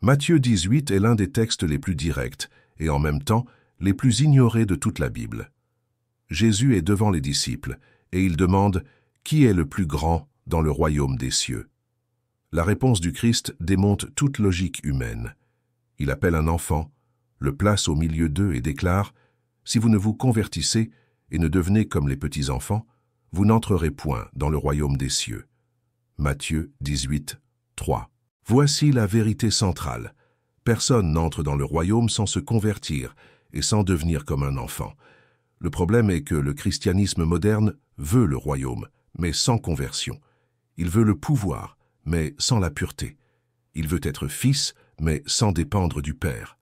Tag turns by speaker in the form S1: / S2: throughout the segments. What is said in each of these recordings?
S1: Matthieu 18 est l'un des textes les plus directs et en même temps les plus ignorés de toute la Bible. Jésus est devant les disciples et il demande « Qui est le plus grand dans le royaume des cieux ?» La réponse du Christ démonte toute logique humaine. Il appelle un enfant, le place au milieu d'eux et déclare « Si vous ne vous convertissez et ne devenez comme les petits-enfants, vous n'entrerez point dans le royaume des cieux. » Matthieu 18, 3. Voici la vérité centrale. Personne n'entre dans le royaume sans se convertir et sans devenir comme un enfant. Le problème est que le christianisme moderne veut le royaume, mais sans conversion. Il veut le pouvoir, mais sans la pureté. Il veut être fils, mais sans dépendre du Père.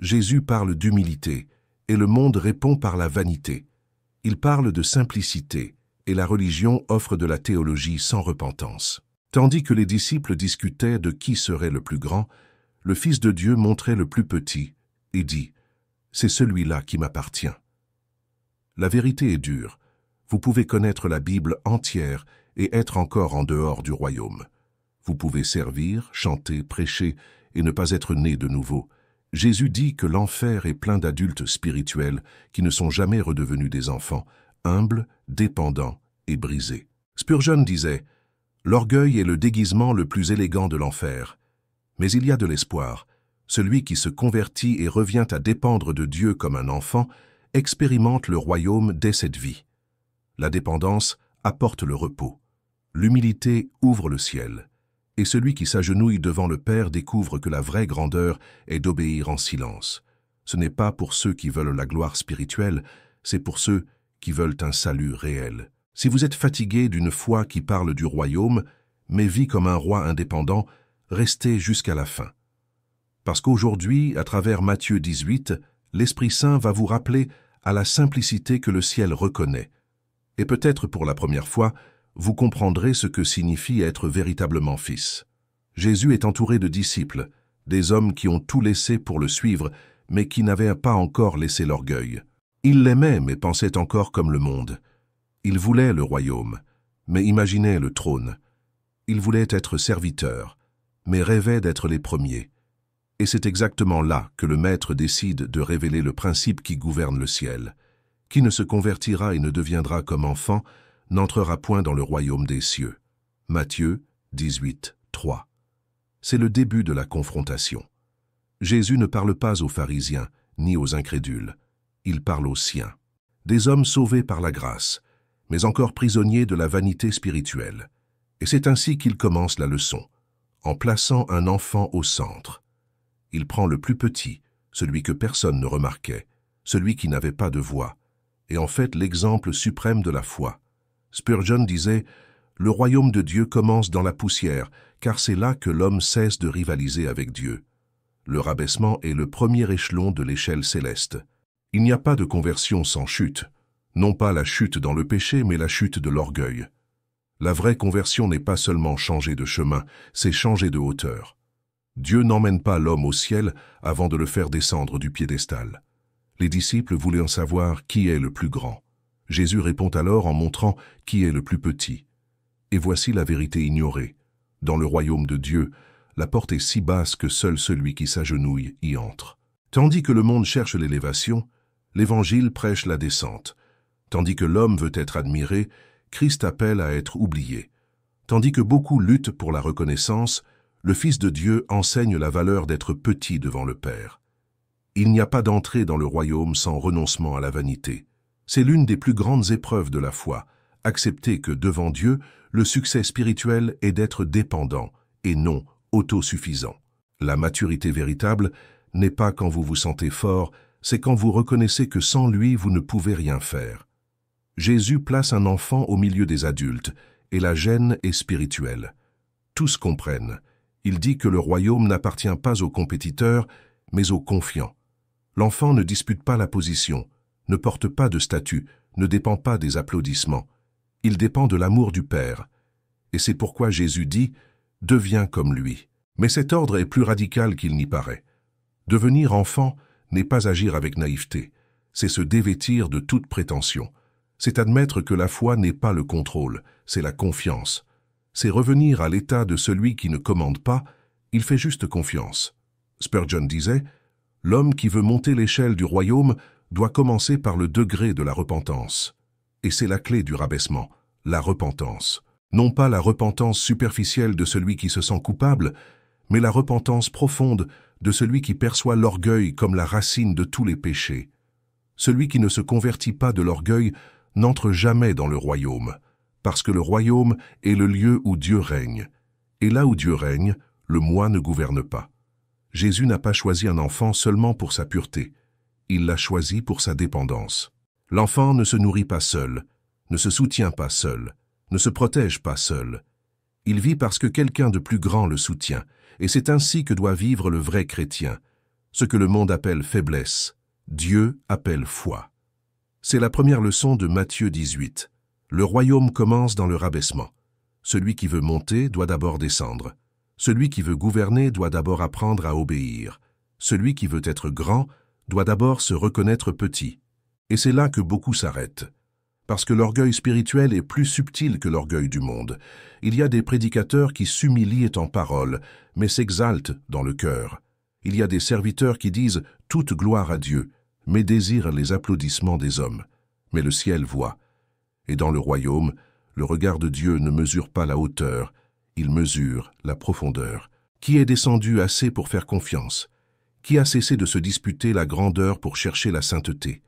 S1: Jésus parle d'humilité, et le monde répond par la vanité. Il parle de simplicité, et la religion offre de la théologie sans repentance. Tandis que les disciples discutaient de qui serait le plus grand, le Fils de Dieu montrait le plus petit et dit « C'est celui-là qui m'appartient ». La vérité est dure. Vous pouvez connaître la Bible entière et être encore en dehors du royaume. Vous pouvez servir, chanter, prêcher et ne pas être né de nouveau. Jésus dit que l'enfer est plein d'adultes spirituels qui ne sont jamais redevenus des enfants, humbles, dépendants et brisés. Spurgeon disait « L'orgueil est le déguisement le plus élégant de l'enfer. Mais il y a de l'espoir. Celui qui se convertit et revient à dépendre de Dieu comme un enfant expérimente le royaume dès cette vie. La dépendance apporte le repos. L'humilité ouvre le ciel. Et celui qui s'agenouille devant le Père découvre que la vraie grandeur est d'obéir en silence. Ce n'est pas pour ceux qui veulent la gloire spirituelle, c'est pour ceux qui veulent un salut réel. Si vous êtes fatigué d'une foi qui parle du royaume, mais vit comme un roi indépendant, restez jusqu'à la fin. Parce qu'aujourd'hui, à travers Matthieu 18, l'Esprit Saint va vous rappeler à la simplicité que le ciel reconnaît. Et peut-être pour la première fois, vous comprendrez ce que signifie être véritablement fils. Jésus est entouré de disciples, des hommes qui ont tout laissé pour le suivre, mais qui n'avaient pas encore laissé l'orgueil. Ils l'aimaient, mais pensaient encore comme le monde. Ils voulaient le royaume, mais imaginaient le trône. Ils voulaient être serviteurs, mais rêvaient d'être les premiers. Et c'est exactement là que le Maître décide de révéler le principe qui gouverne le ciel. Qui ne se convertira et ne deviendra comme enfant n'entrera point dans le royaume des cieux. Matthieu 18, 3. C'est le début de la confrontation. Jésus ne parle pas aux pharisiens, ni aux incrédules. Il parle aux siens. Des hommes sauvés par la grâce, mais encore prisonniers de la vanité spirituelle. Et c'est ainsi qu'il commence la leçon, en plaçant un enfant au centre. Il prend le plus petit, celui que personne ne remarquait, celui qui n'avait pas de voix, et en fait l'exemple suprême de la foi. Spurgeon disait « Le royaume de Dieu commence dans la poussière, car c'est là que l'homme cesse de rivaliser avec Dieu. » Le rabaissement est le premier échelon de l'échelle céleste. Il n'y a pas de conversion sans chute. Non pas la chute dans le péché, mais la chute de l'orgueil. La vraie conversion n'est pas seulement changer de chemin, c'est changer de hauteur. Dieu n'emmène pas l'homme au ciel avant de le faire descendre du piédestal. Les disciples voulaient en savoir qui est le plus grand. Jésus répond alors en montrant qui est le plus petit. Et voici la vérité ignorée. Dans le royaume de Dieu, la porte est si basse que seul celui qui s'agenouille y entre. Tandis que le monde cherche l'élévation, l'Évangile prêche la descente. Tandis que l'homme veut être admiré, Christ appelle à être oublié. Tandis que beaucoup luttent pour la reconnaissance, le Fils de Dieu enseigne la valeur d'être petit devant le Père. Il n'y a pas d'entrée dans le royaume sans renoncement à la vanité. C'est l'une des plus grandes épreuves de la foi, accepter que devant Dieu, le succès spirituel est d'être dépendant et non autosuffisant. La maturité véritable n'est pas quand vous vous sentez fort, c'est quand vous reconnaissez que sans lui, vous ne pouvez rien faire. Jésus place un enfant au milieu des adultes, et la gêne est spirituelle. Tous comprennent. Il dit que le royaume n'appartient pas aux compétiteurs, mais aux confiants. L'enfant ne dispute pas la position, ne porte pas de statut, ne dépend pas des applaudissements. Il dépend de l'amour du Père. Et c'est pourquoi Jésus dit « Deviens comme lui ». Mais cet ordre est plus radical qu'il n'y paraît. Devenir enfant n'est pas agir avec naïveté, c'est se dévêtir de toute prétention. C'est admettre que la foi n'est pas le contrôle, c'est la confiance. C'est revenir à l'état de celui qui ne commande pas, il fait juste confiance. Spurgeon disait, « L'homme qui veut monter l'échelle du royaume doit commencer par le degré de la repentance. » Et c'est la clé du rabaissement, la repentance. Non pas la repentance superficielle de celui qui se sent coupable, mais la repentance profonde de celui qui perçoit l'orgueil comme la racine de tous les péchés. Celui qui ne se convertit pas de l'orgueil n'entre jamais dans le royaume, parce que le royaume est le lieu où Dieu règne. Et là où Dieu règne, le moi ne gouverne pas. Jésus n'a pas choisi un enfant seulement pour sa pureté. Il l'a choisi pour sa dépendance. L'enfant ne se nourrit pas seul, ne se soutient pas seul, ne se protège pas seul. Il vit parce que quelqu'un de plus grand le soutient, et c'est ainsi que doit vivre le vrai chrétien. Ce que le monde appelle faiblesse, Dieu appelle foi. C'est la première leçon de Matthieu 18. Le royaume commence dans le rabaissement. Celui qui veut monter doit d'abord descendre. Celui qui veut gouverner doit d'abord apprendre à obéir. Celui qui veut être grand doit d'abord se reconnaître petit. Et c'est là que beaucoup s'arrêtent. Parce que l'orgueil spirituel est plus subtil que l'orgueil du monde. Il y a des prédicateurs qui s'humilient en parole, mais s'exaltent dans le cœur. Il y a des serviteurs qui disent « toute gloire à Dieu », mais désirent les applaudissements des hommes. Mais le ciel voit. Et dans le royaume, le regard de Dieu ne mesure pas la hauteur, il mesure la profondeur. Qui est descendu assez pour faire confiance? Qui a cessé de se disputer la grandeur pour chercher la sainteté?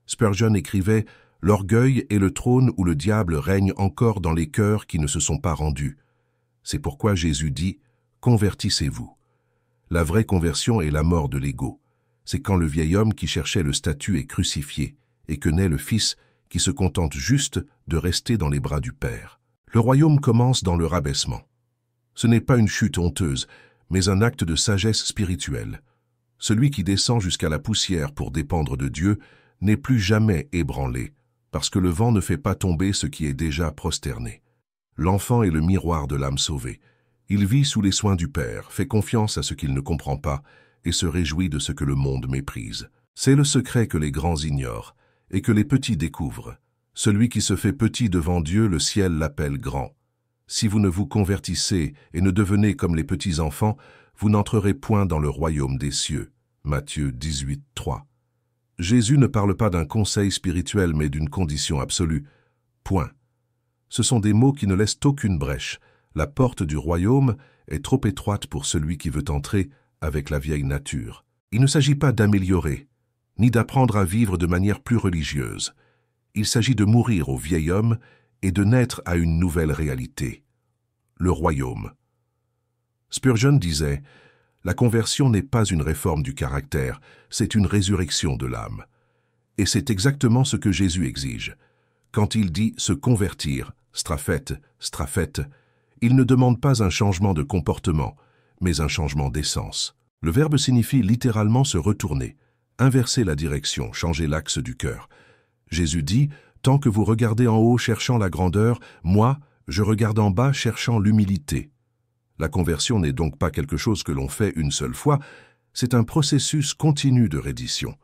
S1: Spurgeon écrivait « L'orgueil est le trône où le diable règne encore dans les cœurs qui ne se sont pas rendus. » C'est pourquoi Jésus dit « Convertissez-vous ». La vraie conversion est la mort de l'ego. C'est quand le vieil homme qui cherchait le statut est crucifié et que naît le Fils qui se contente juste de rester dans les bras du Père. Le royaume commence dans le rabaissement. Ce n'est pas une chute honteuse, mais un acte de sagesse spirituelle. Celui qui descend jusqu'à la poussière pour dépendre de Dieu n'est plus jamais ébranlé, parce que le vent ne fait pas tomber ce qui est déjà prosterné. L'enfant est le miroir de l'âme sauvée. Il vit sous les soins du Père, fait confiance à ce qu'il ne comprend pas et se réjouit de ce que le monde méprise. C'est le secret que les grands ignorent et que les petits découvrent. Celui qui se fait petit devant Dieu, le ciel l'appelle grand. Si vous ne vous convertissez et ne devenez comme les petits enfants, vous n'entrerez point dans le royaume des cieux. Matthieu 18, 3. Jésus ne parle pas d'un conseil spirituel, mais d'une condition absolue. Point. Ce sont des mots qui ne laissent aucune brèche. La porte du royaume est trop étroite pour celui qui veut entrer avec la vieille nature. Il ne s'agit pas d'améliorer, ni d'apprendre à vivre de manière plus religieuse. Il s'agit de mourir au vieil homme et de naître à une nouvelle réalité. Le royaume. Spurgeon disait « La conversion n'est pas une réforme du caractère, c'est une résurrection de l'âme. » Et c'est exactement ce que Jésus exige. Quand il dit « se convertir », straphète, straphète, il ne demande pas un changement de comportement, mais un changement d'essence. Le verbe signifie littéralement se retourner, inverser la direction, changer l'axe du cœur. Jésus dit « Tant que vous regardez en haut cherchant la grandeur, moi, je regarde en bas cherchant l'humilité. » La conversion n'est donc pas quelque chose que l'on fait une seule fois, c'est un processus continu de reddition.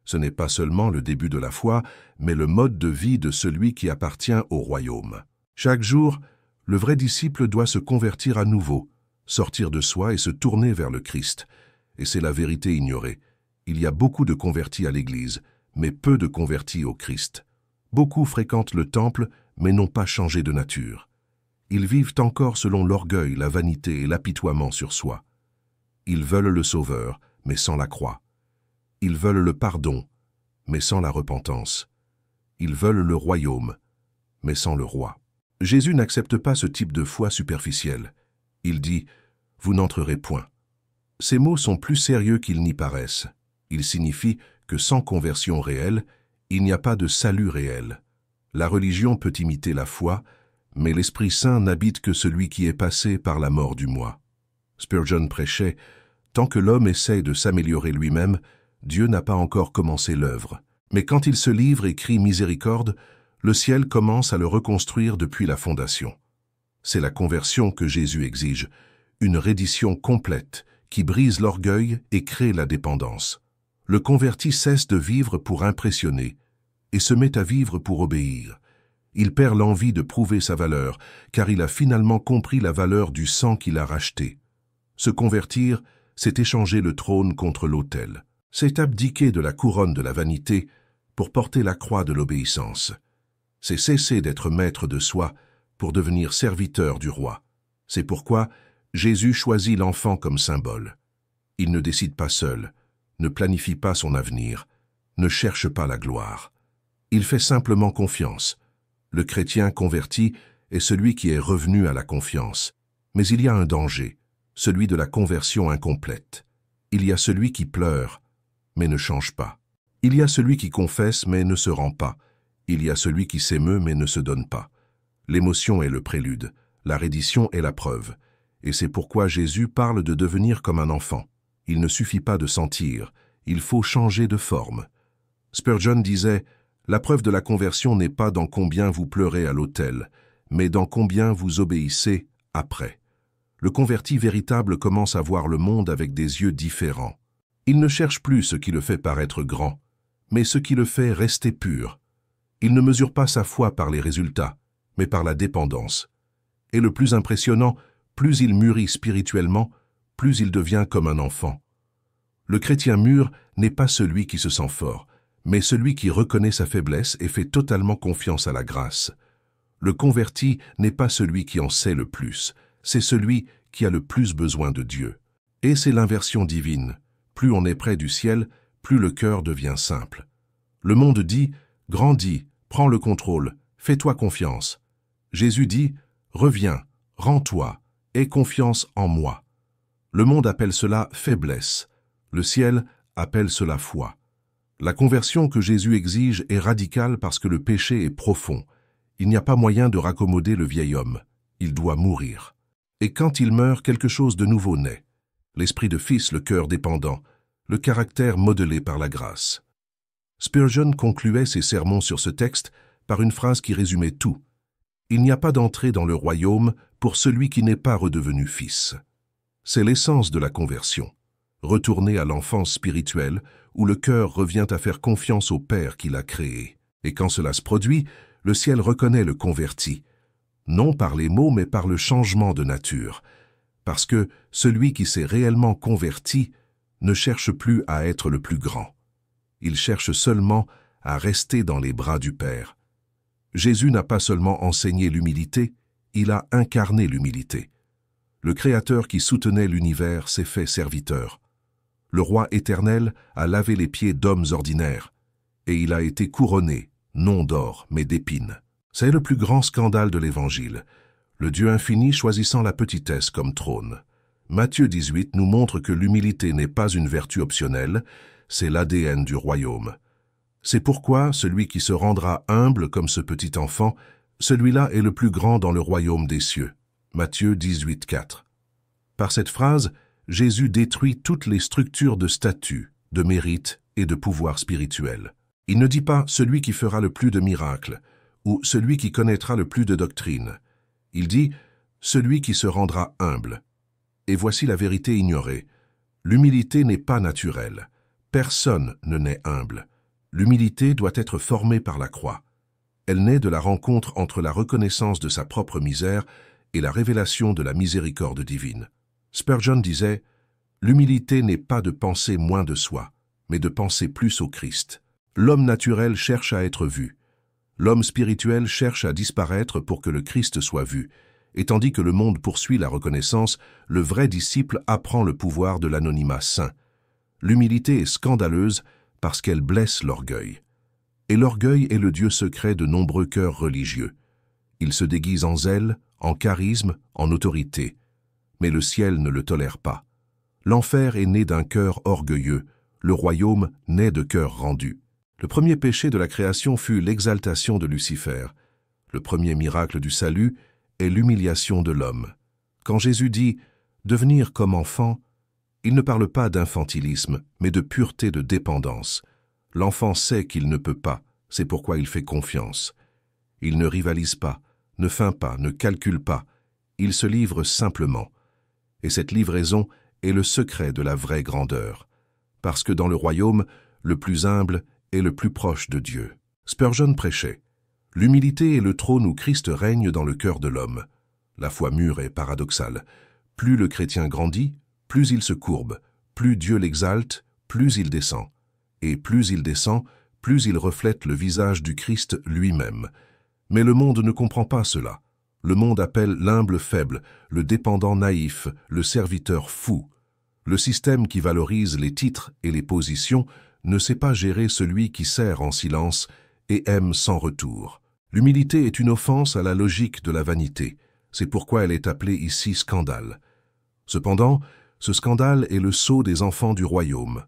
S1: Ce n'est pas seulement le début de la foi, mais le mode de vie de celui qui appartient au royaume. Chaque jour, le vrai disciple doit se convertir à nouveau, sortir de soi et se tourner vers le Christ. Et c'est la vérité ignorée. Il y a beaucoup de convertis à l'Église, mais peu de convertis au Christ. Beaucoup fréquentent le temple, mais n'ont pas changé de nature. Ils vivent encore selon l'orgueil, la vanité et l'apitoiement sur soi. Ils veulent le Sauveur, mais sans la croix. Ils veulent le pardon, mais sans la repentance. Ils veulent le royaume, mais sans le roi. Jésus n'accepte pas ce type de foi superficielle. Il dit « Vous n'entrerez point ». Ces mots sont plus sérieux qu'ils n'y paraissent. Ils signifient que sans conversion réelle, il n'y a pas de salut réel. La religion peut imiter la foi, mais l'Esprit Saint n'habite que celui qui est passé par la mort du moi. Spurgeon prêchait « Tant que l'homme essaie de s'améliorer lui-même, Dieu n'a pas encore commencé l'œuvre. Mais quand il se livre et crie miséricorde, le ciel commence à le reconstruire depuis la fondation. » C'est la conversion que Jésus exige, une reddition complète qui brise l'orgueil et crée la dépendance. Le converti cesse de vivre pour impressionner et se met à vivre pour obéir. Il perd l'envie de prouver sa valeur, car il a finalement compris la valeur du sang qu'il a racheté. Se convertir, c'est échanger le trône contre l'autel. C'est abdiquer de la couronne de la vanité pour porter la croix de l'obéissance. C'est cesser d'être maître de soi pour devenir serviteur du roi. C'est pourquoi Jésus choisit l'enfant comme symbole. Il ne décide pas seul, ne planifie pas son avenir, ne cherche pas la gloire. Il fait simplement confiance. Le chrétien converti est celui qui est revenu à la confiance. Mais il y a un danger, celui de la conversion incomplète. Il y a celui qui pleure, mais ne change pas. Il y a celui qui confesse, mais ne se rend pas. Il y a celui qui s'émeut, mais ne se donne pas. L'émotion est le prélude, la reddition est la preuve. Et c'est pourquoi Jésus parle de devenir comme un enfant. Il ne suffit pas de sentir, il faut changer de forme. Spurgeon disait « La preuve de la conversion n'est pas dans combien vous pleurez à l'autel, mais dans combien vous obéissez après. » Le converti véritable commence à voir le monde avec des yeux différents. Il ne cherche plus ce qui le fait paraître grand, mais ce qui le fait rester pur. Il ne mesure pas sa foi par les résultats, mais par la dépendance. Et le plus impressionnant, plus il mûrit spirituellement, plus il devient comme un enfant. Le chrétien mûr n'est pas celui qui se sent fort, mais celui qui reconnaît sa faiblesse et fait totalement confiance à la grâce. Le converti n'est pas celui qui en sait le plus, c'est celui qui a le plus besoin de Dieu. Et c'est l'inversion divine. Plus on est près du ciel, plus le cœur devient simple. Le monde dit « Grandis, prends le contrôle, fais-toi confiance ». Jésus dit « Reviens, rends-toi, aie confiance en moi ». Le monde appelle cela faiblesse. Le ciel appelle cela foi. La conversion que Jésus exige est radicale parce que le péché est profond. Il n'y a pas moyen de raccommoder le vieil homme. Il doit mourir. Et quand il meurt, quelque chose de nouveau naît. L'esprit de fils, le cœur dépendant, le caractère modelé par la grâce. Spurgeon concluait ses sermons sur ce texte par une phrase qui résumait tout. Il n'y a pas d'entrée dans le royaume pour celui qui n'est pas redevenu fils. C'est l'essence de la conversion. Retourner à l'enfance spirituelle où le cœur revient à faire confiance au Père qui l'a créé. Et quand cela se produit, le ciel reconnaît le converti, non par les mots mais par le changement de nature, parce que celui qui s'est réellement converti ne cherche plus à être le plus grand. Il cherche seulement à rester dans les bras du Père. Jésus n'a pas seulement enseigné l'humilité, il a incarné l'humilité. Le Créateur qui soutenait l'univers s'est fait serviteur. Le Roi éternel a lavé les pieds d'hommes ordinaires, et il a été couronné, non d'or, mais d'épines. C'est le plus grand scandale de l'Évangile, le Dieu infini choisissant la petitesse comme trône. Matthieu 18 nous montre que l'humilité n'est pas une vertu optionnelle, c'est l'ADN du royaume. C'est pourquoi celui qui se rendra humble comme ce petit enfant, celui-là est le plus grand dans le royaume des cieux. Matthieu 18, 4. Par cette phrase, Jésus détruit toutes les structures de statut, de mérite et de pouvoir spirituel. Il ne dit pas « celui qui fera le plus de miracles » ou « celui qui connaîtra le plus de doctrines ». Il dit « celui qui se rendra humble ». Et voici la vérité ignorée. L'humilité n'est pas naturelle. Personne ne naît humble. L'humilité doit être formée par la croix. Elle naît de la rencontre entre la reconnaissance de sa propre misère et la révélation de la miséricorde divine. Spurgeon disait « L'humilité n'est pas de penser moins de soi, mais de penser plus au Christ. L'homme naturel cherche à être vu. L'homme spirituel cherche à disparaître pour que le Christ soit vu. Et tandis que le monde poursuit la reconnaissance, le vrai disciple apprend le pouvoir de l'anonymat saint. L'humilité est scandaleuse parce qu'elle blesse l'orgueil. Et l'orgueil est le dieu secret de nombreux cœurs religieux. Il se déguise en zèle, en charisme, en autorité. Mais le ciel ne le tolère pas. L'enfer est né d'un cœur orgueilleux, le royaume naît de cœurs rendus. Le premier péché de la création fut l'exaltation de Lucifer. Le premier miracle du salut est l'humiliation de l'homme. Quand Jésus dit « devenir comme enfant », il ne parle pas d'infantilisme, mais de pureté de dépendance. L'enfant sait qu'il ne peut pas, c'est pourquoi il fait confiance. Il ne rivalise pas, ne feint pas, ne calcule pas, il se livre simplement. Et cette livraison est le secret de la vraie grandeur. Parce que dans le royaume, le plus humble est le plus proche de Dieu. Spurgeon prêchait « L'humilité est le trône où Christ règne dans le cœur de l'homme. » La foi mûre est paradoxale. Plus le chrétien grandit, Plus il se courbe, plus Dieu l'exalte, plus il descend. Et plus il descend, plus il reflète le visage du Christ lui-même. Mais le monde ne comprend pas cela. Le monde appelle l'humble faible, le dépendant naïf, le serviteur fou. Le système qui valorise les titres et les positions ne sait pas gérer celui qui sert en silence et aime sans retour. L'humilité est une offense à la logique de la vanité. C'est pourquoi elle est appelée ici scandale. Cependant, ce scandale est le sceau des enfants du royaume.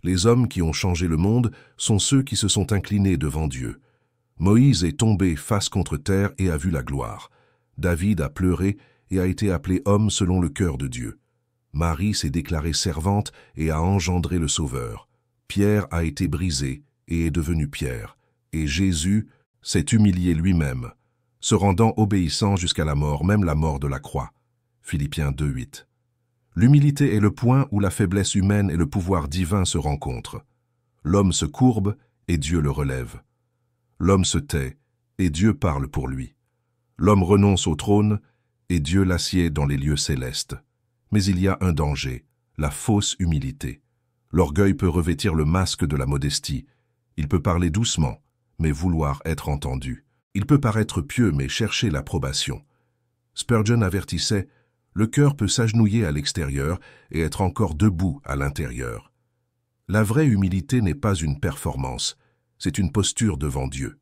S1: Les hommes qui ont changé le monde sont ceux qui se sont inclinés devant Dieu. Moïse est tombé face contre terre et a vu la gloire. David a pleuré et a été appelé homme selon le cœur de Dieu. Marie s'est déclarée servante et a engendré le Sauveur. Pierre a été brisé et est devenu Pierre. Et Jésus s'est humilié lui-même, se rendant obéissant jusqu'à la mort, même la mort de la croix. Philippiens 2:8. L'humilité est le point où la faiblesse humaine et le pouvoir divin se rencontrent. L'homme se courbe et Dieu le relève. L'homme se tait et Dieu parle pour lui. L'homme renonce au trône et Dieu l'assied dans les lieux célestes. Mais il y a un danger, la fausse humilité. L'orgueil peut revêtir le masque de la modestie. Il peut parler doucement, mais vouloir être entendu. Il peut paraître pieux, mais chercher l'approbation. Spurgeon avertissait, « Le cœur peut s'agenouiller à l'extérieur et être encore debout à l'intérieur. » La vraie humilité n'est pas une performance, c'est une posture devant Dieu.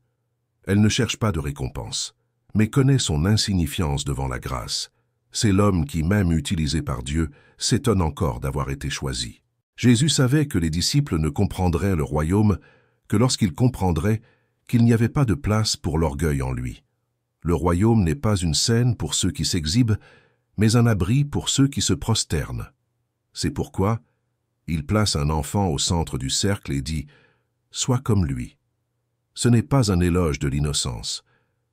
S1: Elle ne cherche pas de récompense, mais connaît son insignifiance devant la grâce. C'est l'homme qui, même utilisé par Dieu, s'étonne encore d'avoir été choisi. Jésus savait que les disciples ne comprendraient le royaume que lorsqu'ils comprendraient qu'il n'y avait pas de place pour l'orgueil en lui. Le royaume n'est pas une scène pour ceux qui s'exhibent, mais un abri pour ceux qui se prosternent. C'est pourquoi il place un enfant au centre du cercle et dit « Sois comme lui ». Ce n'est pas un éloge de l'innocence,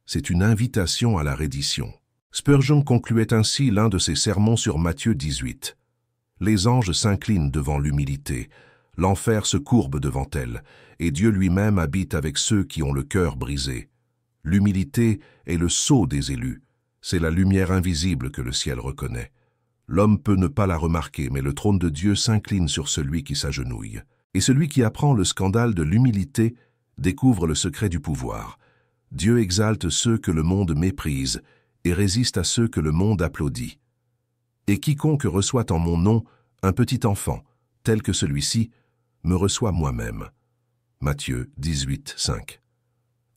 S1: c'est une invitation à la reddition. Spurgeon concluait ainsi l'un de ses sermons sur Matthieu 18. Les anges s'inclinent devant l'humilité, l'enfer se courbe devant elle, et Dieu lui-même habite avec ceux qui ont le cœur brisé. L'humilité est le sceau des élus, c'est la lumière invisible que le ciel reconnaît. L'homme peut ne pas la remarquer, mais le trône de Dieu s'incline sur celui qui s'agenouille. Et celui qui apprend le scandale de l'humilité découvre le secret du pouvoir. Dieu exalte ceux que le monde méprise et résiste à ceux que le monde applaudit. Et quiconque reçoit en mon nom un petit enfant, tel que celui-ci, me reçoit moi-même. Matthieu 18, 5.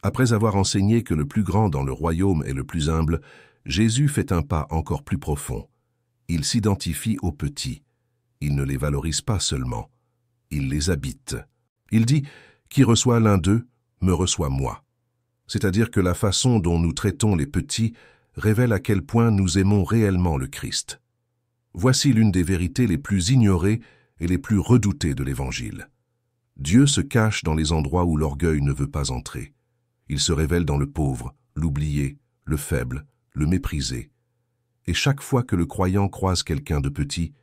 S1: Après avoir enseigné que le plus grand dans le royaume est le plus humble, Jésus fait un pas encore plus profond. Il s'identifie aux petits. Il ne les valorise pas seulement. Il les habite. Il dit « Qui reçoit l'un d'eux, me reçoit moi ». C'est-à-dire que la façon dont nous traitons les petits révèle à quel point nous aimons réellement le Christ. Voici l'une des vérités les plus ignorées et les plus redoutées de l'Évangile. Dieu se cache dans les endroits où l'orgueil ne veut pas entrer. Il se révèle dans le pauvre, l'oublié, le faible, le méprisé. Et chaque fois que le croyant croise quelqu'un de petit,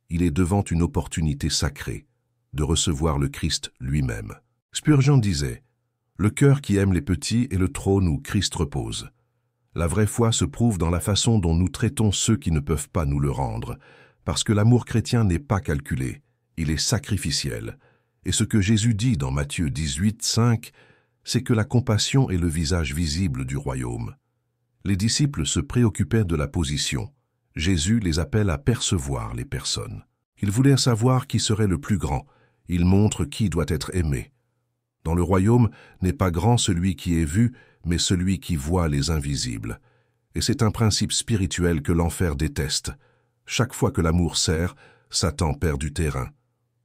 S1: il est devant une opportunité sacrée de recevoir le Christ lui-même. Spurgeon disait « Le cœur qui aime les petits est le trône où Christ repose. » La vraie foi se prouve dans la façon dont nous traitons ceux qui ne peuvent pas nous le rendre, parce que l'amour chrétien n'est pas calculé, il est sacrificiel. Et ce que Jésus dit dans Matthieu 18, 5, c'est que la compassion est le visage visible du royaume. Les disciples se préoccupaient de la position. Jésus les appelle à percevoir les personnes. Ils voulaient savoir qui serait le plus grand. Il montre qui doit être aimé. Dans le royaume n'est pas grand celui qui est vu, mais celui qui voit les invisibles. Et c'est un principe spirituel que l'enfer déteste. Chaque fois que l'amour sert, Satan perd du terrain.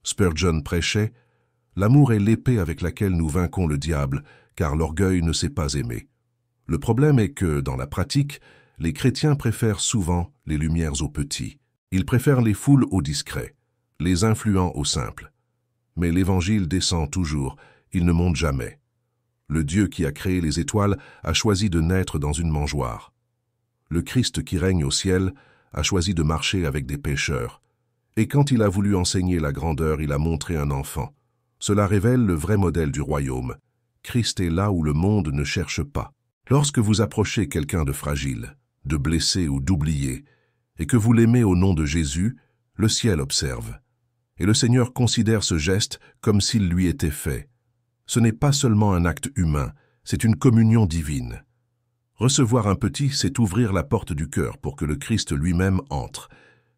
S1: Spurgeon prêchait « L'amour est l'épée avec laquelle nous vainquons le diable, car l'orgueil ne sait pas aimer. » Le problème est que, dans la pratique, les chrétiens préfèrent souvent les lumières aux petits. Ils préfèrent les foules aux discrets, les influents aux simples. Mais l'Évangile descend toujours, il ne monte jamais. Le Dieu qui a créé les étoiles a choisi de naître dans une mangeoire. Le Christ qui règne au ciel a choisi de marcher avec des pécheurs. Et quand il a voulu enseigner la grandeur, il a montré un enfant. Cela révèle le vrai modèle du royaume. Christ est là où le monde ne cherche pas. Lorsque vous approchez quelqu'un de fragile, de blessé ou d'oublié, et que vous l'aimez au nom de Jésus, Le ciel observe. Et le Seigneur considère ce geste comme s'il lui était fait. Ce n'est pas seulement un acte humain, c'est une communion divine. Recevoir un petit, c'est ouvrir la porte du cœur pour que le Christ lui-même entre.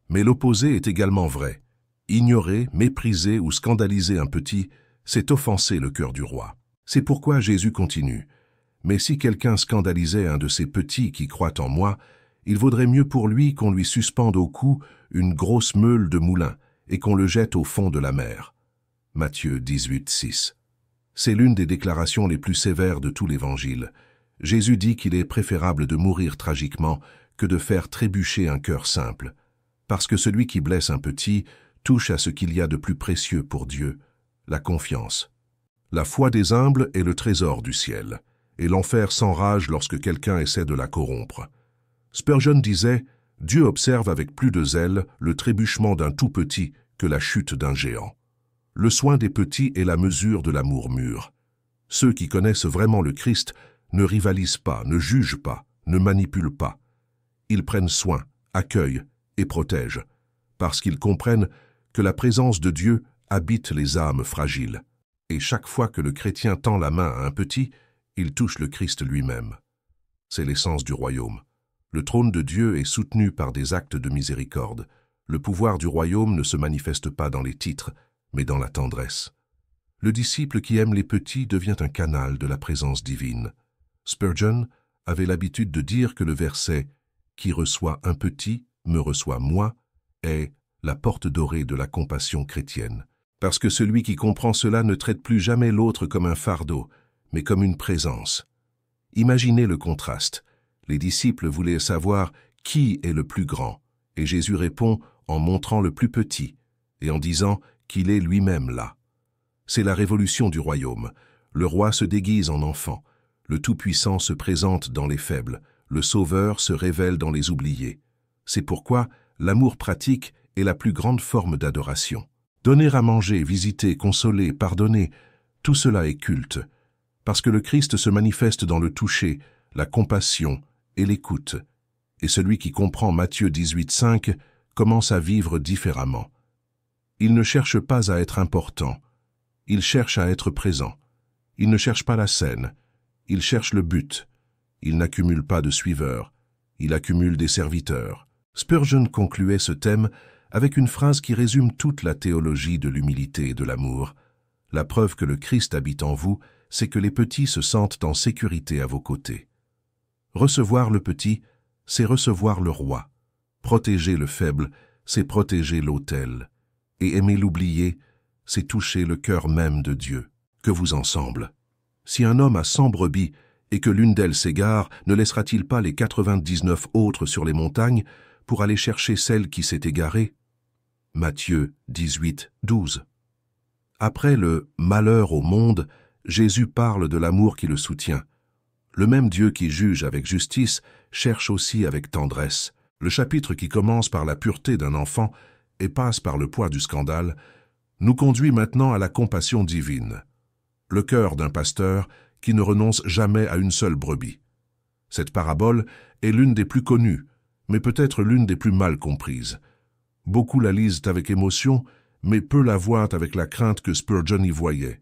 S1: Mais l'opposé est également vrai. Ignorer, mépriser ou scandaliser un petit, c'est offenser le cœur du roi. C'est pourquoi Jésus continue. Mais si quelqu'un scandalisait un de ces petits qui croient en moi, il vaudrait mieux pour lui qu'on lui suspende au cou une grosse meule de moulin et qu'on le jette au fond de la mer. Matthieu 18, 6. C'est l'une des déclarations les plus sévères de tout l'Évangile. Jésus dit qu'il est préférable de mourir tragiquement que de faire trébucher un cœur simple, parce que celui qui blesse un petit touche à ce qu'il y a de plus précieux pour Dieu, la confiance. La foi des humbles est le trésor du ciel, et l'enfer s'enrage lorsque quelqu'un essaie de la corrompre. Spurgeon disait « Dieu observe avec plus de zèle le trébuchement d'un tout petit que la chute d'un géant. » Le soin des petits est la mesure de l'amour mûr. Ceux qui connaissent vraiment le Christ ne rivalisent pas, ne jugent pas, ne manipulent pas. Ils prennent soin, accueillent et protègent, parce qu'ils comprennent que la présence de Dieu habite les âmes fragiles. Et chaque fois que le chrétien tend la main à un petit, il touche le Christ lui-même. C'est l'essence du royaume. Le trône de Dieu est soutenu par des actes de miséricorde. Le pouvoir du royaume ne se manifeste pas dans les titres, mais dans la tendresse. Le disciple qui aime les petits devient un canal de la présence divine. Spurgeon avait l'habitude de dire que le verset « Qui reçoit un petit, me reçoit moi » est la porte dorée de la compassion chrétienne. Parce que celui qui comprend cela ne traite plus jamais l'autre comme un fardeau, mais comme une présence. Imaginez le contraste. Les disciples voulaient savoir qui est le plus grand, et Jésus répond en montrant le plus petit, et en disant qu'il est lui-même là. C'est la révolution du royaume. Le roi se déguise en enfant, le Tout-Puissant se présente dans les faibles, le Sauveur se révèle dans les oubliés. C'est pourquoi l'amour pratique est la plus grande forme d'adoration. Donner à manger, visiter, consoler, pardonner, tout cela est culte, parce que le Christ se manifeste dans le toucher, la compassion et l'écoute. Et celui qui comprend Matthieu 18, 5 commence à vivre différemment. Il ne cherche pas à être important, il cherche à être présent. Il ne cherche pas la scène, il cherche le but. Il n'accumule pas de suiveurs, il accumule des serviteurs. Spurgeon concluait ce thème avec une phrase qui résume toute la théologie de l'humilité et de l'amour. La preuve que le Christ habite en vous, c'est que les petits se sentent en sécurité à vos côtés. Recevoir le petit, c'est recevoir le roi. Protéger le faible, c'est protéger l'autel. Et aimer l'oublié, c'est toucher le cœur même de Dieu. Que vous en semble. Si un homme a 100 brebis et que l'une d'elles s'égare, ne laissera-t-il pas les 99 autres sur les montagnes pour aller chercher celle qui s'est égarée? Matthieu 18, 12. Après le « malheur au monde », Jésus parle de l'amour qui le soutient. Le même Dieu qui juge avec justice cherche aussi avec tendresse. Le chapitre qui commence par la pureté d'un enfant et passe par le poids du scandale nous conduit maintenant à la compassion divine. Le cœur d'un pasteur qui ne renonce jamais à une seule brebis. Cette parabole est l'une des plus connues, mais peut-être l'une des plus mal comprises. Beaucoup la lisent avec émotion, mais peu la voient avec la crainte que Spurgeon y voyait,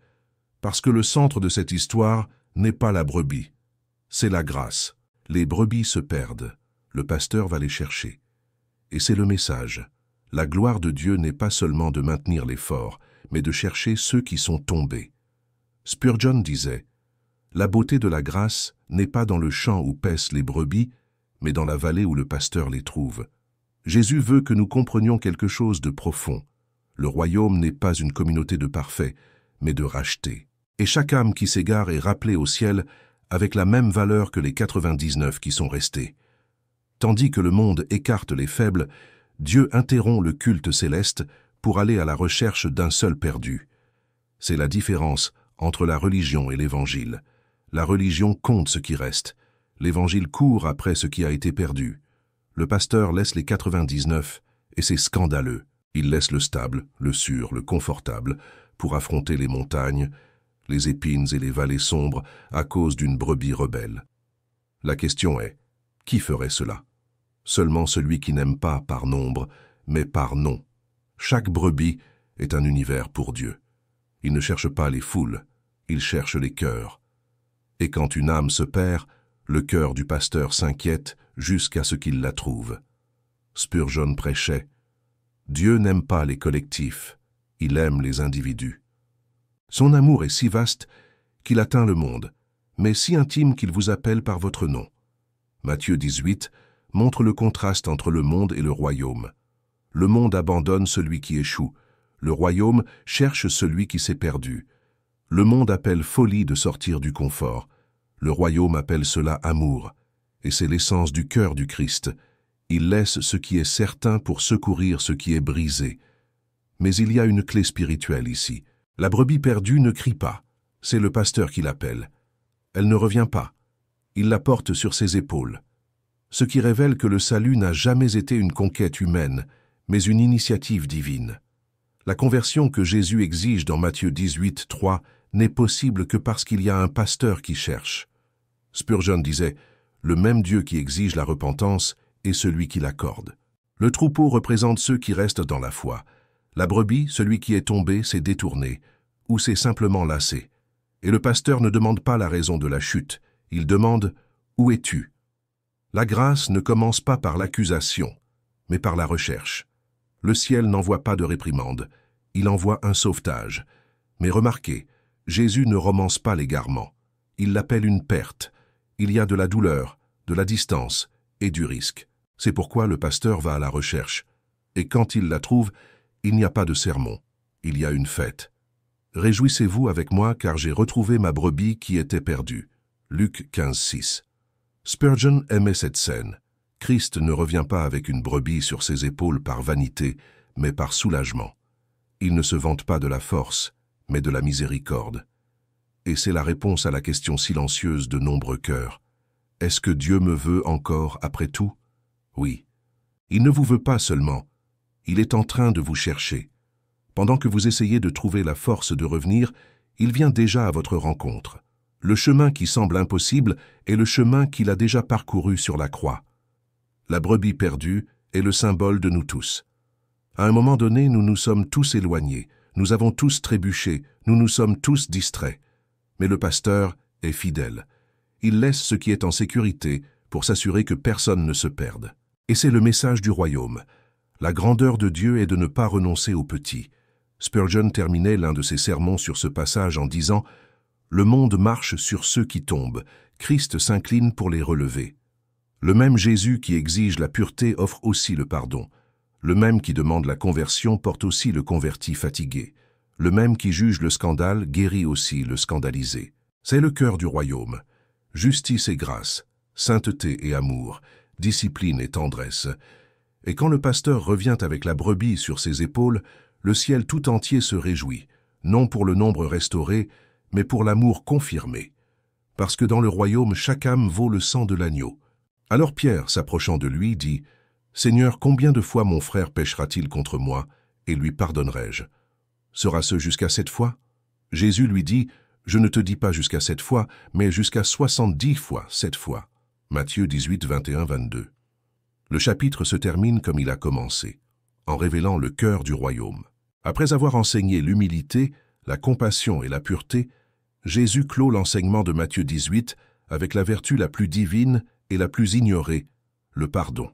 S1: parce que le centre de cette histoire n'est pas la brebis, c'est la grâce. Les brebis se perdent, le pasteur va les chercher. Et c'est le message. La gloire de Dieu n'est pas seulement de maintenir les forts, mais de chercher ceux qui sont tombés. Spurgeon disait « La beauté de la grâce n'est pas dans le champ où paissent les brebis, mais dans la vallée où le pasteur les trouve. » Jésus veut que nous comprenions quelque chose de profond. Le royaume n'est pas une communauté de parfaits, mais de rachetés. Et chaque âme qui s'égare est rappelée au ciel avec la même valeur que les 99 qui sont restés. Tandis que le monde écarte les faibles, Dieu interrompt le culte céleste pour aller à la recherche d'un seul perdu. C'est la différence entre la religion et l'Évangile. La religion compte ce qui reste. L'Évangile court après ce qui a été perdu. Le pasteur laisse les 99 et c'est scandaleux. Il laisse le stable, le sûr, le confortable pour affronter les montagnes, les épines et les vallées sombres à cause d'une brebis rebelle. La question est, qui ferait cela? Seulement celui qui n'aime pas par nombre, mais par nom. Chaque brebis est un univers pour Dieu. Il ne cherche pas les foules, il cherche les cœurs. Et quand une âme se perd, le cœur du pasteur s'inquiète jusqu'à ce qu'il la trouve. Spurgeon prêchait « Dieu n'aime pas les collectifs, il aime les individus. Son amour est si vaste qu'il atteint le monde, mais si intime qu'il vous appelle par votre nom. » Matthieu 18 montre le contraste entre le monde et le royaume. Le monde abandonne celui qui échoue, le royaume cherche celui qui s'est perdu. Le monde appelle folie de sortir du confort, le royaume appelle cela amour, et c'est l'essence du cœur du Christ. Il laisse ce qui est certain pour secourir ce qui est brisé. Mais il y a une clé spirituelle ici. La brebis perdue ne crie pas, c'est le pasteur qui l'appelle. Elle ne revient pas, il la porte sur ses épaules. Ce qui révèle que le salut n'a jamais été une conquête humaine, mais une initiative divine. La conversion que Jésus exige dans Matthieu 18, 3 n'est possible que parce qu'il y a un pasteur qui cherche. Spurgeon disait « Le même Dieu qui exige la repentance est celui qui l'accorde. » Le troupeau représente ceux qui restent dans la foi. La brebis, celui qui est tombé, s'est détourné, ou s'est simplement lassé. Et le pasteur ne demande pas la raison de la chute, il demande « Où es-tu » La grâce ne commence pas par l'accusation, mais par la recherche. Le ciel n'envoie pas de réprimande, il envoie un sauvetage. Mais remarquez, Jésus ne romance pas l'égarement. Il l'appelle une perte. Il y a de la douleur, de la distance et du risque. C'est pourquoi le pasteur va à la recherche. Et quand il la trouve, il n'y a pas de sermon, il y a une fête. Réjouissez-vous avec moi car j'ai retrouvé ma brebis qui était perdue. Luc 15, 6. Spurgeon aimait cette scène. Christ ne revient pas avec une brebis sur ses épaules par vanité, mais par soulagement. Il ne se vante pas de la force, mais de la miséricorde. Et c'est la réponse à la question silencieuse de nombreux cœurs. Est-ce que Dieu me veut encore après tout? Oui. Il ne vous veut pas seulement. Il est en train de vous chercher. Pendant que vous essayez de trouver la force de revenir, il vient déjà à votre rencontre. Le chemin qui semble impossible est le chemin qu'il a déjà parcouru sur la croix. La brebis perdue est le symbole de nous tous. À un moment donné, nous nous sommes tous éloignés, nous avons tous trébuché, nous nous sommes tous distraits. Mais le pasteur est fidèle. Il laisse ce qui est en sécurité pour s'assurer que personne ne se perde. Et c'est le message du royaume. La grandeur de Dieu est de ne pas renoncer aux petits. Spurgeon terminait l'un de ses sermons sur ce passage en disant « Le monde marche sur ceux qui tombent, Christ s'incline pour les relever. » Le même Jésus qui exige la pureté offre aussi le pardon. Le même qui demande la conversion porte aussi le converti fatigué. Le même qui juge le scandale guérit aussi le scandalisé. C'est le cœur du royaume. Justice et grâce, sainteté et amour, discipline et tendresse. Et quand le pasteur revient avec la brebis sur ses épaules, le ciel tout entier se réjouit, non pour le nombre restauré, mais pour l'amour confirmé. Parce que dans le royaume, chaque âme vaut le sang de l'agneau. Alors Pierre, s'approchant de lui, dit « Seigneur, combien de fois mon frère péchera-t-il contre moi, et lui pardonnerai-je? Sera-ce jusqu'à 7 fois ?» Jésus lui dit « Je ne te dis pas jusqu'à 7 fois, mais jusqu'à 70 fois 7 fois. » Matthieu 18, 21, 22. Le chapitre se termine comme il a commencé, en révélant le cœur du royaume. Après avoir enseigné l'humilité, la compassion et la pureté, Jésus clôt l'enseignement de Matthieu 18 avec la vertu la plus divine et la plus ignorée, le pardon.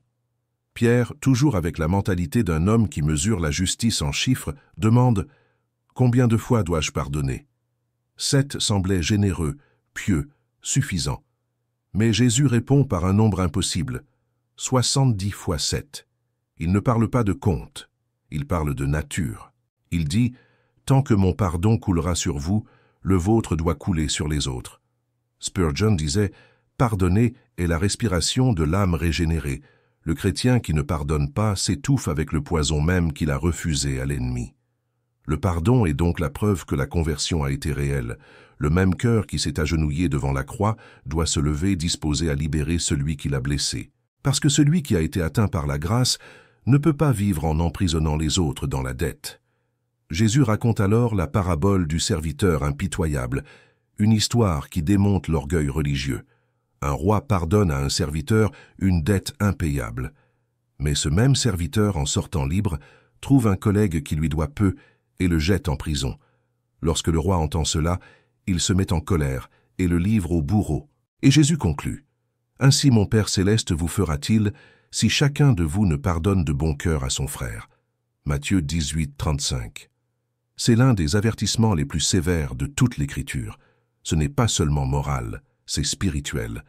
S1: Pierre, toujours avec la mentalité d'un homme qui mesure la justice en chiffres, demande « Combien de fois dois-je pardonner ?» 7 semblait généreux, pieux, suffisant. Mais Jésus répond par un nombre impossible, 70 fois 7. Il ne parle pas de compte, il parle de nature. Il dit « Tant que mon pardon coulera sur vous, le vôtre doit couler sur les autres. » Spurgeon disait « Pardonner est la respiration de l'âme régénérée. Le chrétien qui ne pardonne pas s'étouffe avec le poison même qu'il a refusé à l'ennemi. » Le pardon est donc la preuve que la conversion a été réelle. Le même cœur qui s'est agenouillé devant la croix doit se lever disposé à libérer celui qui l'a blessé. Parce que celui qui a été atteint par la grâce ne peut pas vivre en emprisonnant les autres dans la dette. Jésus raconte alors la parabole du serviteur impitoyable, une histoire qui démonte l'orgueil religieux. Un roi pardonne à un serviteur une dette impayable. Mais ce même serviteur, en sortant libre, trouve un collègue qui lui doit peu et le jette en prison. Lorsque le roi entend cela, il se met en colère et le livre au bourreau. Et Jésus conclut: « Ainsi mon Père céleste vous fera-t-il si chacun de vous ne pardonne de bon cœur à son frère. » Matthieu 18, 35. C'est l'un des avertissements les plus sévères de toute l'Écriture. Ce n'est pas seulement moral, c'est spirituel,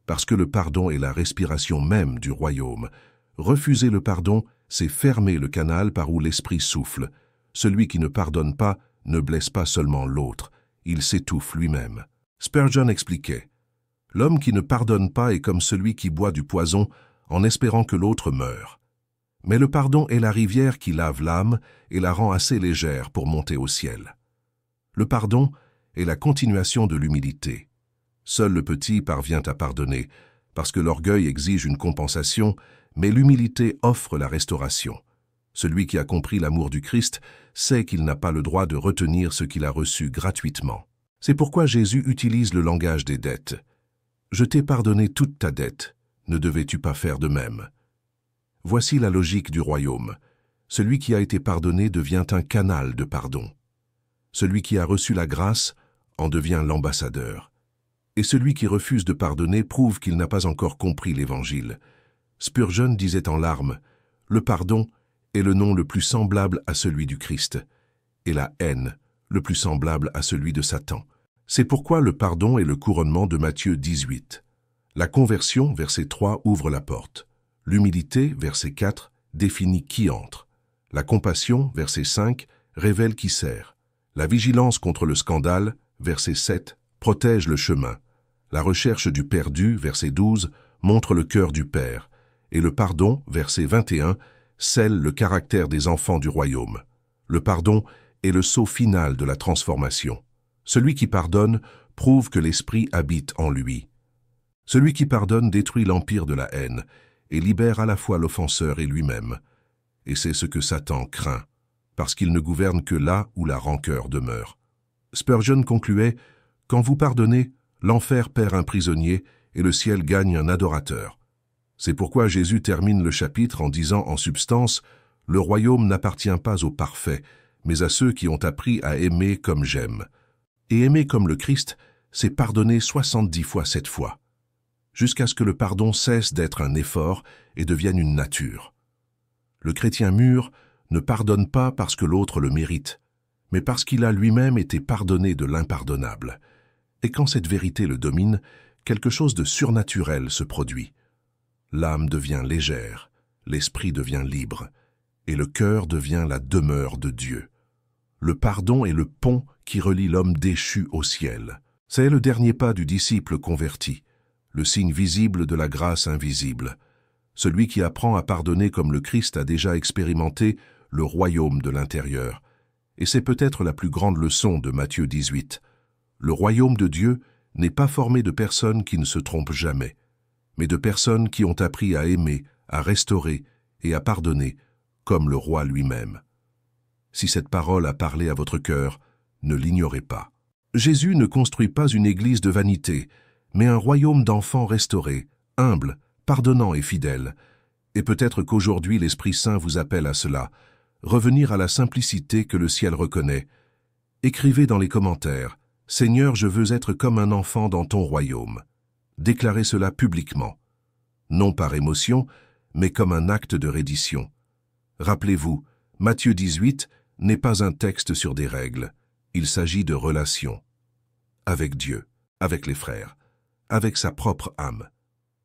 S1: parce que le pardon est la respiration même du royaume. Refuser le pardon, c'est fermer le canal par où l'esprit souffle. Celui qui ne pardonne pas ne blesse pas seulement l'autre, il s'étouffe lui-même. Spurgeon expliquait: « L'homme qui ne pardonne pas est comme celui qui boit du poison en espérant que l'autre meure. Mais le pardon est la rivière qui lave l'âme et la rend assez légère pour monter au ciel. Le pardon est la continuation de l'humilité. Seul le petit parvient à pardonner, parce que l'orgueil exige une compensation, mais l'humilité offre la restauration. Celui qui a compris l'amour du Christ sait qu'il n'a pas le droit de retenir ce qu'il a reçu gratuitement. C'est pourquoi Jésus utilise le langage des dettes. « Je t'ai pardonné toute ta dette, ne devais-tu pas faire de même ?» Voici la logique du royaume. Celui qui a été pardonné devient un canal de pardon. Celui qui a reçu la grâce en devient l'ambassadeur. Et celui qui refuse de pardonner prouve qu'il n'a pas encore compris l'Évangile. Spurgeon disait en larmes: « Le pardon est le nom le plus semblable à celui du Christ, et la haine le plus semblable à celui de Satan. » C'est pourquoi le pardon est le couronnement de Matthieu 18. La conversion, verset 3, ouvre la porte. L'humilité, verset 4, définit qui entre. La compassion, verset 5, révèle qui sert. La vigilance contre le scandale, verset 7, protège le chemin. La recherche du perdu, verset 12, montre le cœur du Père. Et le pardon, verset 21, scelle le caractère des enfants du royaume. Le pardon est le sceau final de la transformation. Celui qui pardonne prouve que l'Esprit habite en lui. Celui qui pardonne détruit l'empire de la haine et libère à la fois l'offenseur et lui-même. Et c'est ce que Satan craint, parce qu'il ne gouverne que là où la rancœur demeure. Spurgeon concluait: « Quand vous pardonnez, l'enfer perd un prisonnier et le ciel gagne un adorateur. » C'est pourquoi Jésus termine le chapitre en disant en substance: « Le royaume n'appartient pas aux parfaits, mais à ceux qui ont appris à aimer comme j'aime. » Et aimer comme le Christ, c'est pardonner 70 fois 7 fois, jusqu'à ce que le pardon cesse d'être un effort et devienne une nature. Le chrétien mûr ne pardonne pas parce que l'autre le mérite, mais parce qu'il a lui-même été pardonné de l'impardonnable. Et quand cette vérité le domine, quelque chose de surnaturel se produit. L'âme devient légère, l'esprit devient libre, et le cœur devient la demeure de Dieu. Le pardon est le pont qui relie l'homme déchu au ciel. C'est le dernier pas du disciple converti, le signe visible de la grâce invisible. Celui qui apprend à pardonner comme le Christ a déjà expérimenté le royaume de l'intérieur. Et c'est peut-être la plus grande leçon de Matthieu 18. Le royaume de Dieu n'est pas formé de personnes qui ne se trompent jamais, mais de personnes qui ont appris à aimer, à restaurer et à pardonner, comme le roi lui-même. Si cette parole a parlé à votre cœur, ne l'ignorez pas. Jésus ne construit pas une église de vanité, mais un royaume d'enfants restaurés, humbles, pardonnants et fidèles. Et peut-être qu'aujourd'hui l'Esprit Saint vous appelle à cela, revenir à la simplicité que le ciel reconnaît. Écrivez dans les commentaires: « Seigneur, je veux être comme un enfant dans ton royaume. » Déclarez cela publiquement, non par émotion, mais comme un acte de reddition. Rappelez-vous, Matthieu 18 n'est pas un texte sur des règles, il s'agit de relations. Avec Dieu, avec les frères, avec sa propre âme.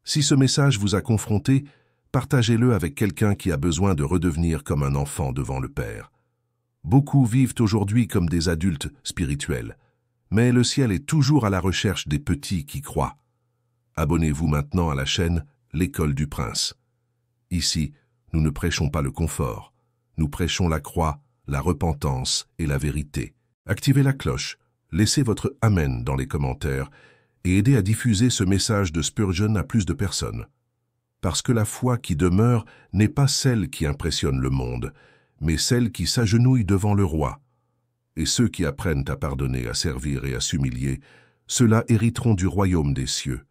S1: Si ce message vous a confronté, partagez-le avec quelqu'un qui a besoin de redevenir comme un enfant devant le Père. Beaucoup vivent aujourd'hui comme des adultes spirituels, mais le ciel est toujours à la recherche des petits qui croient. Abonnez-vous maintenant à la chaîne L'École du Prince. Ici, nous ne prêchons pas le confort, nous prêchons la croix, la repentance et la vérité. Activez la cloche, laissez votre Amen dans les commentaires et aidez à diffuser ce message de Spurgeon à plus de personnes. Parce que la foi qui demeure n'est pas celle qui impressionne le monde, mais celle qui s'agenouille devant le roi. Et ceux qui apprennent à pardonner, à servir et à s'humilier, ceux-là hériteront du royaume des cieux.